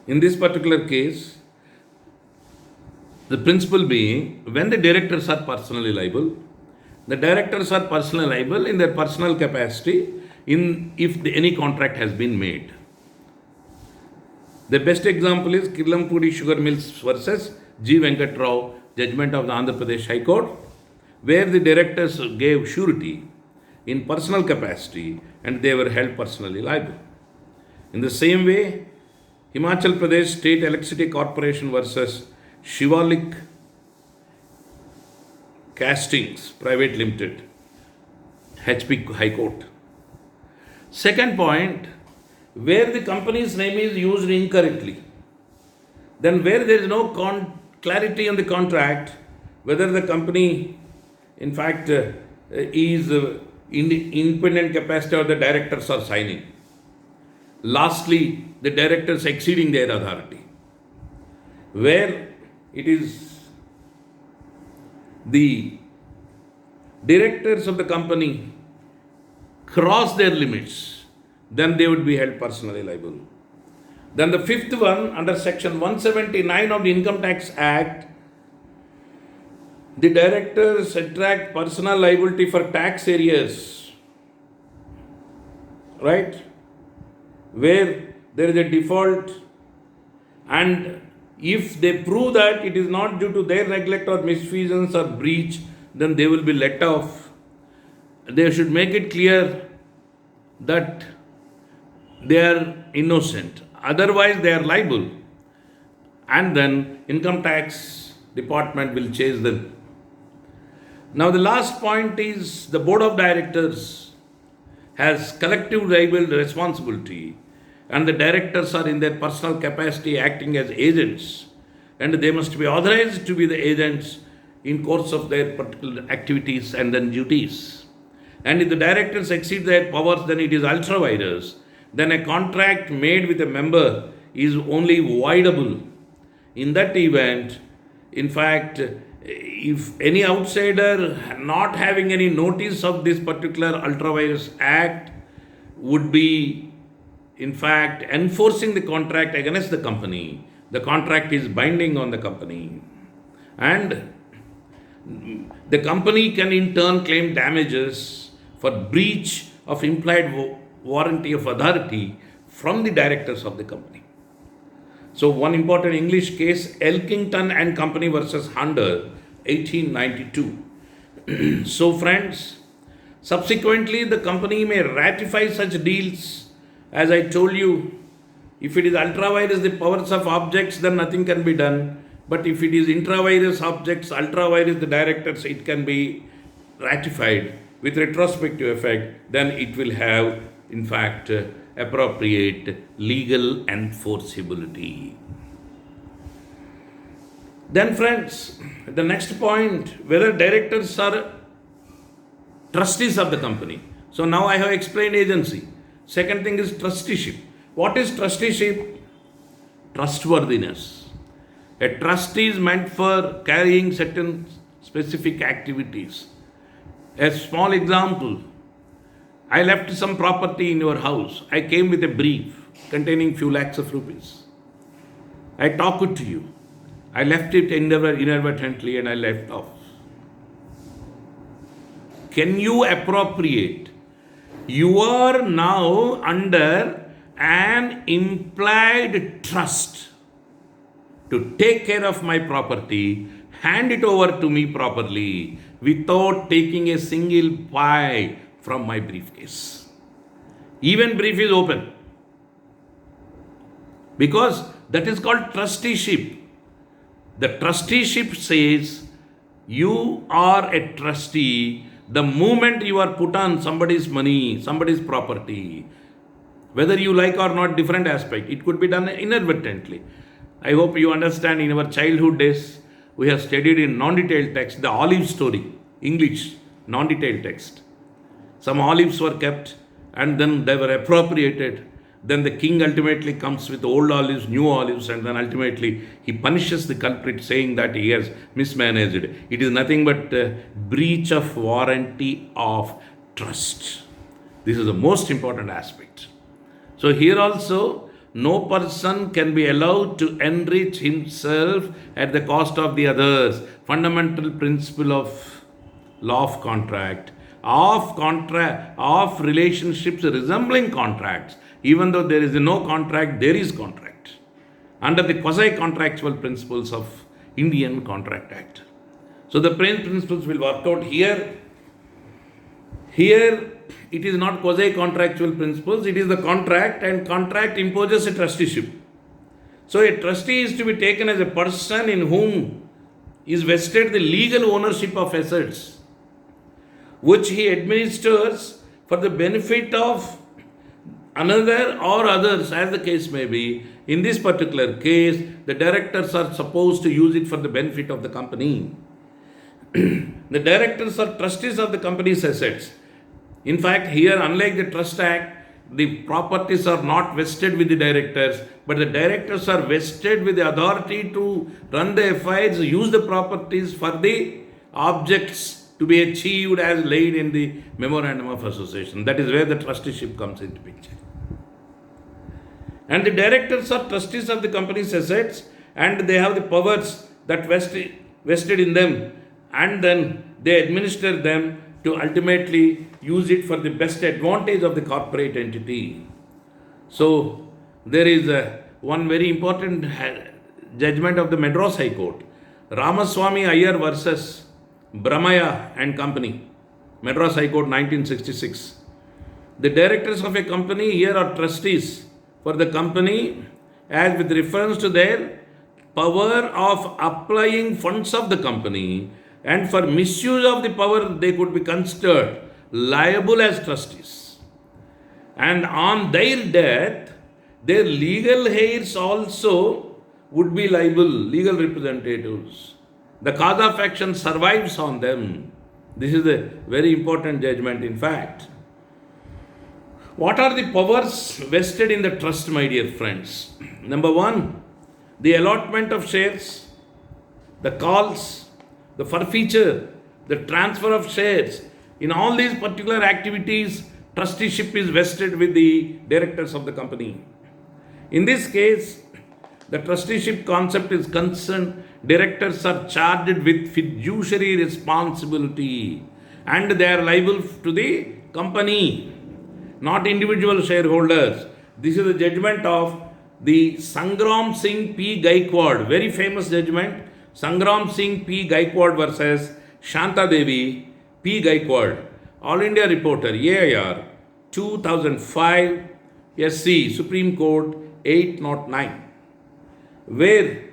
In this particular case, the principle being when the directors are personally liable, the directors are personally liable in their personal capacity in if any contract has been made. The best example is Kirlampudi Sugar Mills versus G. Venkat Rao, judgment of the Andhra Pradesh High Court, where the directors gave surety in personal capacity and they were held personally liable. In the same way, Himachal Pradesh State Electricity Corporation versus Shivalik Castings Private Limited, HP High Court. Second point, where the company's name is used incorrectly, then where there is no clarity on the contract, whether the company in fact is in independent capacity or the directors are signing. Lastly, the directors exceeding their authority, where it is the directors of the company cross their limits, then they would be held personally liable. Then the fifth one, under section 179 of the Income Tax Act, the directors attract personal liability for tax areas, right, where there is a default, and if they prove that it is not due to their neglect or misfeasance or breach, then they will be let off. They should make it clear that they are innocent, otherwise they are liable, and then income tax department will chase them. Now the last point is the board of directors has collective liable responsibility, and the directors are in their personal capacity acting as agents, and they must be authorized to be the agents in course of their particular activities and then duties. And if the directors exceed their powers, then it is ultra vires. Then a contract made with a member is only voidable. In that event, in fact, if any outsider not having any notice of this particular ultra vires act would be in fact enforcing the contract against the company, the contract is binding on the company, and the company can in turn claim damages for breach of implied warranty of authority from the directors of the company. So one important English case, Elkington and Company versus Hunter, 1892. So friends, subsequently the company may ratify such deals. As I told you, if it is ultra vires, the powers of objects, then nothing can be done. But if it is intra vires objects, ultra vires, the directors, it can be ratified with retrospective effect, then it will have in fact appropriate legal enforceability. Then friends, the next point, whether directors are trustees of the company. So now I have explained agency. Second thing is trusteeship. What is trusteeship? Trustworthiness. A trustee is meant for carrying certain specific activities. A small example, I left some property in your house. I came with a brief containing few lakhs of rupees. I talked to you. I left it inadvertently and I left off. Can you appropriate? You are now under an implied trust to take care of my property, hand it over to me properly without taking a single pie from my briefcase. Even brief is open. Because that is called trusteeship. The trusteeship says you are a trustee the moment you are put on somebody's money, somebody's property. Whether you like or not, different aspect. It could be done inadvertently. I hope you understand, in our childhood days, we have studied in non-detailed text, the olive story, English, non-detailed text. Some olives were kept and then they were appropriated. Then the king ultimately comes with old olives, new olives, and then ultimately he punishes the culprit, saying that he has mismanaged. It is nothing but breach of warranty of trust. This is the most important aspect. So here also, no person can be allowed to enrich himself at the cost of the others. Fundamental principle of law of contract, of relationships resembling contracts. Even though there is no contract, there is contract under the quasi-contractual principles of Indian Contract Act. So the principles will work out here. Here, it is not quasi-contractual principles, it is the contract, and contract imposes a trusteeship. So a trustee is to be taken as a person in whom is vested the legal ownership of assets, which he administers for the benefit of another or others, as the case may be. In this particular case, the directors are supposed to use it for the benefit of the company. The directors are trustees of the company's assets. In fact, here, unlike the Trust Act, the properties are not vested with the directors, but the directors are vested with the authority to run the affairs, use the properties for the objects to be achieved as laid in the Memorandum of Association. That is where the trusteeship comes into picture. And the directors are trustees of the company's assets, and they have the powers that vested in them, and then they administer them to ultimately use it for the best advantage of the corporate entity. So, there is one very important judgment of the Madras High Court, Ramaswamy Iyer versus Brahmaya and Company, Madras High Court 1966. The directors of a company here are trustees for the company as with reference to their power of applying funds of the company, and for misuse of the power they could be considered liable as trustees. And on their death, their legal heirs also would be liable, legal representatives. The cause of action survives on them. This is a very important judgment, in fact. What are the powers vested in the trust, my dear friends? Number one, the allotment of shares, the calls, the forfeiture, the transfer of shares. In all these particular activities, trusteeship is vested with the directors of the company. In this case, the trusteeship concept is concerned, directors are charged with fiduciary responsibility and they are liable to the company, not individual shareholders. This is the judgment of the Sangram Singh P. Gaikwad, very famous judgment, Sangram Singh P. Gaikwad versus Shanta Devi P. Gaikwad, All India Reporter, AIR, 2005, SC, Supreme Court 809, where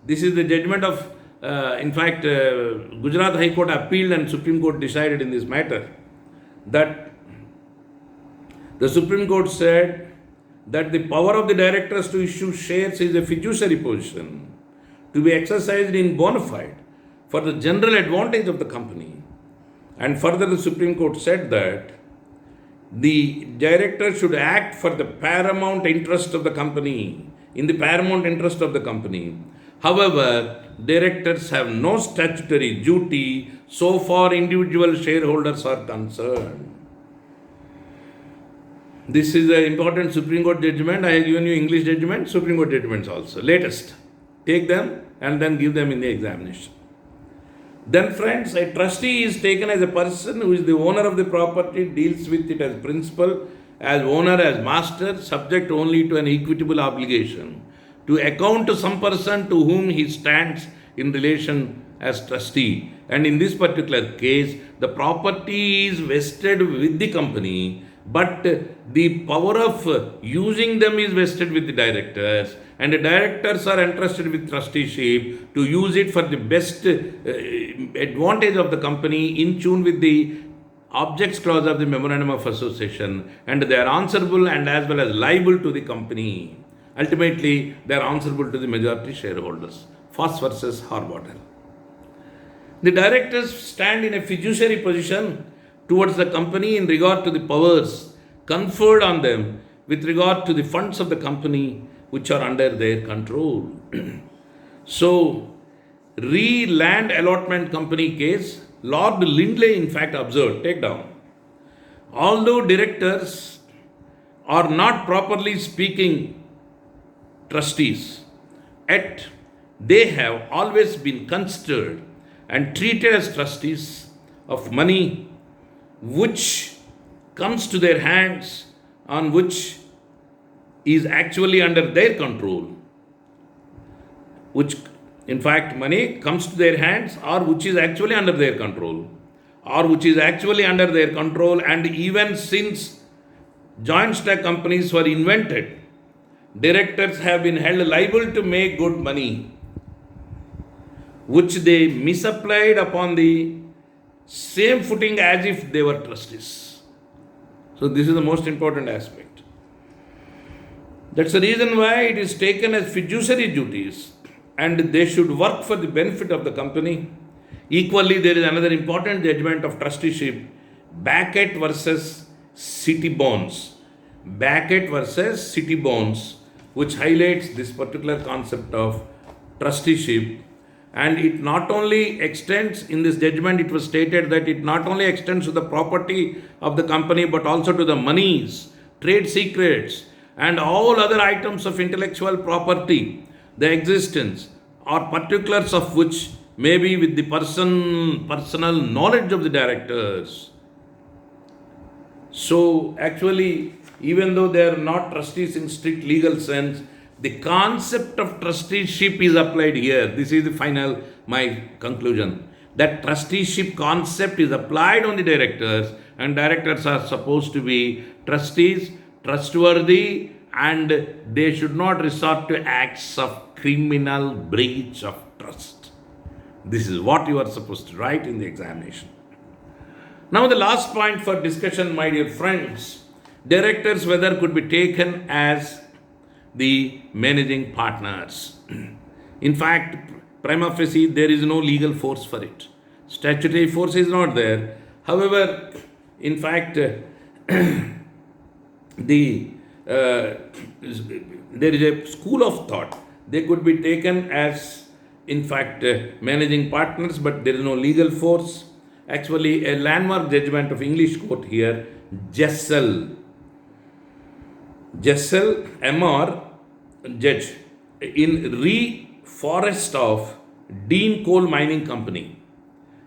this is the judgment of, Gujarat High Court appealed and Supreme Court decided in this matter that the Supreme Court said that the power of the directors to issue shares is a fiduciary position to be exercised in bona fide for the general advantage of the company. And further, the Supreme Court said that the director should act for the paramount interest of the company, in the paramount interest of the company. However, directors have no statutory duty so far individual shareholders are concerned. This is an important Supreme Court judgment. I have given you English judgment, Supreme Court judgments also, latest. Take them and then give them in the examination. Then friends, a trustee is taken as a person who is the owner of the property, deals with it as principal, as owner, as master, subject only to an equitable obligation to account to some person to whom he stands in relation as trustee. And in this particular case, the property is vested with the company, but the power of using them is vested with the directors, and the directors are entrusted with trusteeship to use it for the best advantage of the company in tune with the objects clause of the Memorandum of Association, and they are answerable and as well as liable to the company. Ultimately, they are answerable to the majority shareholders. Foss versus Harbottle. The directors stand in a fiduciary position towards the company in regard to the powers conferred on them with regard to the funds of the company which are under their control. So, Land Allotment Company case, Lord Lindley in fact observed, take down, although directors are not properly speaking trustees. Yet, they have always been considered and treated as trustees of money which comes to their hands, on which is actually under their control, which in fact money comes to their hands or which is actually under their control, and even since joint stock companies were invented, directors have been held liable to make good money which they misapplied upon the same footing as if they were trustees. So this is the most important aspect. That's the reason why it is taken as fiduciary duties and they should work for the benefit of the company. Equally, there is another important judgment of trusteeship, Beckett versus City Bonds. Beckett versus City Bonds, which highlights this particular concept of trusteeship. And it not only extends, in this judgment, it was stated that it not only extends to the property of the company, but also to the monies, trade secrets, and all other items of intellectual property, the existence or particulars of which may be with the personal knowledge of the directors. So actually, even though they are not trustees in strict legal sense, the concept of trusteeship is applied here. This is the final, my conclusion. That trusteeship concept is applied on the directors, and directors are supposed to be trustees, trustworthy, and they should not resort to acts of criminal breach of trust. This is what you are supposed to write in the examination. Now, the last point for discussion, my dear friends, directors whether could be taken as the managing partners. In fact, prima facie, there is no legal force for it. Statutory force is not there. However, in fact, there is a school of thought. They could be taken as, in fact, managing partners, but there is no legal force. Actually, a landmark judgment of English court here, Jessel, M.R. Judge, in Re Forest of Dean Coal Mining Company,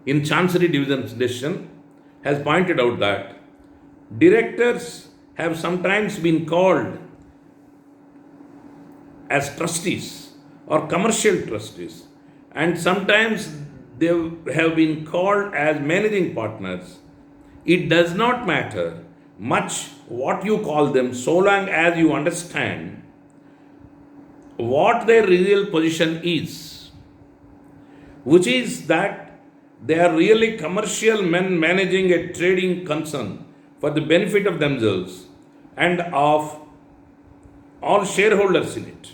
in Chancery Division's decision, has pointed out that directors have sometimes been called as trustees or commercial trustees, and sometimes they have been called as managing partners. It does not matter much what you call them, so long as you understand what their real position is, which is that they are really commercial men managing a trading concern for the benefit of themselves and of all shareholders in it.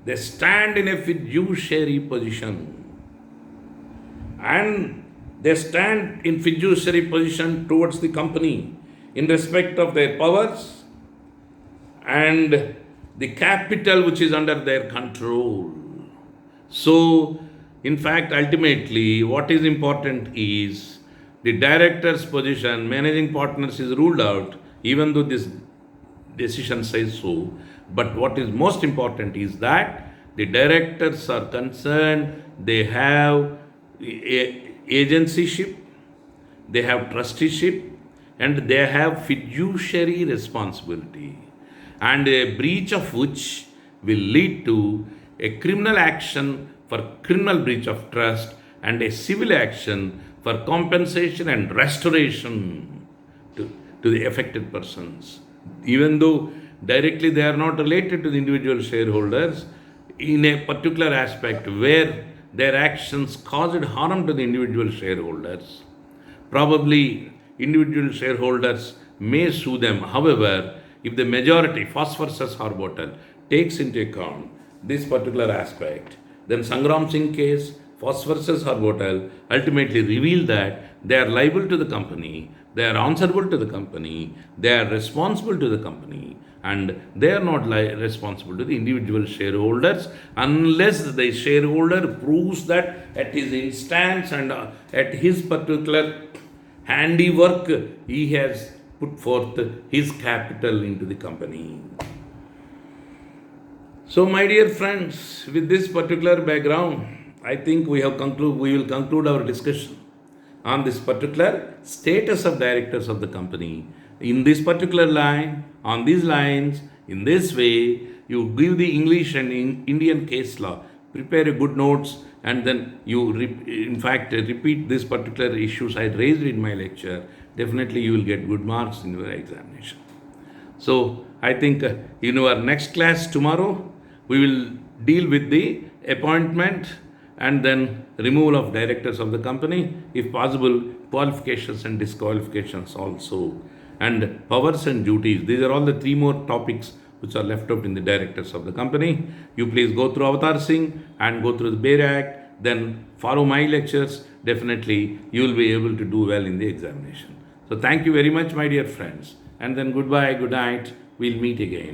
They stand in a fiduciary position, and they stand in fiduciary position towards the company in respect of their powers and the capital which is under their control. So, in fact, ultimately, what is important is the director's position, managing partners is ruled out, even though this decision says so. But what is most important is that the directors are concerned, they have agencyship, they have trusteeship, and they have fiduciary responsibility, and a breach of which will lead to a criminal action for criminal breach of trust and a civil action for compensation and restoration to the affected persons. Even though directly they are not related to the individual shareholders, in a particular aspect where their actions caused harm to the individual shareholders, probably individual shareholders may sue them. However, if the majority, Foss versus Harbottle, takes into account this particular aspect, then Sangram Singh case, Foss versus Harbottle, ultimately reveal that they are liable to the company, they are answerable to the company, they are responsible to the company, and they are not responsible to the individual shareholders unless the shareholder proves that at his instance and at his particular handiwork he has put forth his capital into the company. So, my dear friends, with this particular background, I think we will conclude our discussion on this particular status of directors of the company. In this particular line, on these lines, in this way, you give the English and Indian case law, prepare a good notes, and then you, in fact, repeat these particular issues I raised in my lecture. Definitely, you will get good marks in your examination. So, I think in our next class tomorrow, we will deal with the appointment and then removal of directors of the company, if possible, qualifications and disqualifications also, and powers and duties. These are all the three more topics which are left out in the directors of the company. You please go through Avatar Singh and go through the Bayer Act, then follow my lectures. Definitely, you will be able to do well in the examination. So, thank you very much, my dear friends. And then goodbye, good night. We'll meet again.